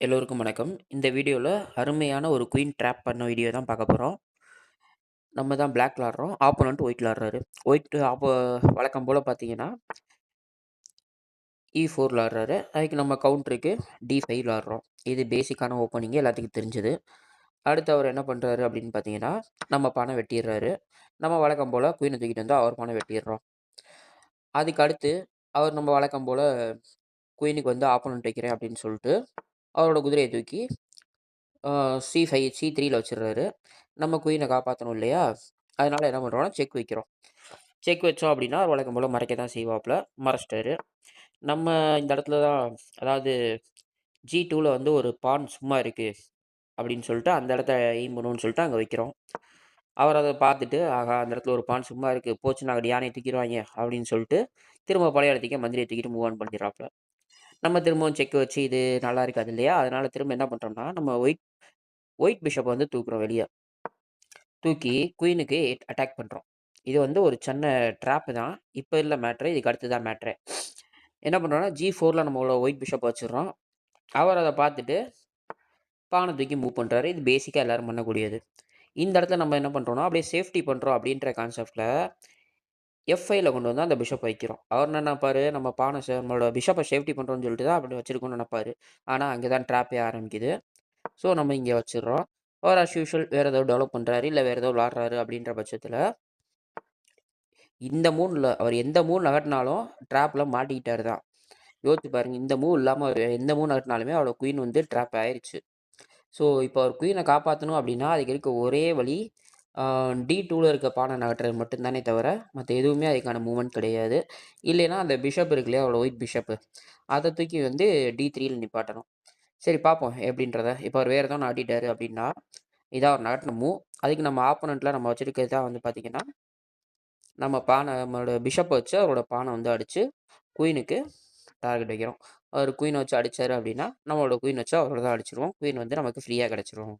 எல்லோருக்கும் வணக்கம். இந்த வீடியோல அருமையான ஒரு குயின் ட்ராப் பண்ண வீடியோ தான் பார்க்க போறோம். நம்ம தான் பிளாக் விளாடுறோம். ஆப்போனன்ட் ஒயிட் விளாடுறாரு. ஒயிட் வழக்கம் போல பார்த்தீங்கன்னா, E4 விளாடுறாரு. அதுக்கு நம்ம கவுண்டருக்கு D5 விளாடுறோம். இது பேசிக்கான ஓப்பனிங் எல்லாத்துக்கும் தெரிஞ்சது. அடுத்து அவர் என்ன பண்றாரு அப்படின்னு பார்த்தீங்கன்னா, நம்ம பான வெட்டிர்றாரு. நம்ம வழக்கம் போல குயின தூக்கிட்டு வந்து அவர் பான வெட்டிர்றோம். அதுக்கு அடுத்து அவர் நம்ம வழக்கம் போல குயினுக்கு வந்து ஆப்போனன்ட் வைக்கிறேன் அப்படின்னு சொல்லிட்டு, அவரோட குதிரைய தூக்கி C5 C3ல வச்சுர்றாரு. நம்ம குயின காப்பாத்தணும் இல்லையா? அதனால என்ன பண்றோம்னா, செக் வைக்கிறோம். செக் வச்சோம் அப்டின்னா, வழக்கம் போல மறைக்க தான் செய்வாப்ல. மறைச்சிட்டாரு. நம்ம இந்த இடத்துல தான் அதாவது G2ல வந்து ஒரு பான் சும்மா இருக்கு அப்டின்னு சொல்லிட்டு, அந்த இடத்த எய்ம் பண்ணுவோம்னு சொல்லிட்டு அங்க வைக்கிறோம். அவர் அத பார்த்துட்டு, ஆஹா! அந்த இடத்துல ஒரு பான் சும்மா இருக்கு. போச்சுன்னா யானைய தூக்கிருவாய்ங்க அப்டின்னு சொல்லிட்டு, திரும்ப பழைய இடத்துக்கே மந்திரிய தூக்கிட்டு மூவ் ஆன் பண்ணிறாப்ல. நம்ம திரும்பவும் செக் வச்சு இது நல்லா இருக்காது இல்லையா? அதனால திரும்ப என்ன பண்றோம்னா, நம்ம ஒயிட் ஒயிட் பிஷப்ப வந்து தூக்குறோம் வெளிய. தூக்கி குயினுக்கு அட்டாக் பண்றோம். இது வந்து ஒரு சின்ன ட்ராப் தான். இப்ப இல்ல மேட்ரு. இதுக்கு அடுத்து தான் மேட்ரே. என்ன பண்றோம்னா, G4ல நம்மளோட ஒயிட் பிஷப் வச்சுர்றோம். அவர் அத பார்த்துட்டு பான தூக்கி மூவ் பண்றாரு. இது பேசிக்கா எல்லாரும் பண்ணக்கூடியது. இந்த இடத்துல நம்ம என்ன பண்றோம்னா, அப்படியே சேஃப்டி பண்றோம் அப்படின்ற கான்செப்ட்ல F5ல கொண்டு வந்து அந்த பிஷப் வைக்கிறோம். அவர் என்ன நெனப்பாரு, நம்ம பான நம்மளோட பிஷப்ப சேஃப்டி பண்றோம்னு சொல்லிட்டு தான் அப்படி வச்சிருக்கோம்னு நெனப்பாரு. ஆனா, அங்க தான் ட்ராப்பே ஆரம்பிக்குது. ஸோ, நம்ம இங்க வச்சுர்றோம். அவர் அஸ் யூசுவல் வேற ஏதோ டெவலப் பண்றாரு, இல்ல வேற ஏதோ விளையாடுறாரு அப்படின்ற பட்சத்துல இந்த மூவ்ல அவர் எந்த மூவ் நகர்த்தினாலும் ட்ராப்ல மாட்டிக்கிட்டாரு தான். யோசிச்சு பாருங்க. இந்த மூவ் இல்லாம அவரு எந்த மூவ் நகர்த்தினாலுமே அவரோட குயின் வந்து ட்ராப் ஆயிருச்சு. ஸோ, இப்போ அவர் குயின காப்பாத்தணும் அப்டின்னா, அதுக்கு இருக்க ஒரே வழி ஆ D2ல இருக்க பான நகர்த்துறது மட்டும் தானே தவிர, மத்த எதுவுமே அதுக்கான மூவ்மெண்ட் கிடையாது. இல்லைன்னா அந்த பிஷப் இருக்கு இல்லையா? அவரோட ஒயிட் பிஷப்பு. அத தூக்கி வந்து D3ல நிப்பாட்டணும். சரி பார்ப்போம் எப்டின்றத. இப்போ அவர் வேற ஏதோ ஆடிட்டாரு அப்டின்னா, இதான் அவர் நகர்த்தின மூவ். அதுக்கு நம்ம ஆப்போனன்ட்ல நம்ம வச்சிருக்கிறது தான் வந்து பார்த்தீங்கன்னா நம்மளோட பிஷப்ப வச்சு அவரோட பான வந்து அடிச்சு, குயினுக்கு டார்கெட் வைக்கிறோம். அவரு குயின வச்சு அடிச்சாரு அப்டின்னா, நம்மளோட குயின் வச்சு அவர தான் அடிச்சுருவோம். குயின் வந்து நமக்கு ஃப்ரீயா கெடைச்சுரும்.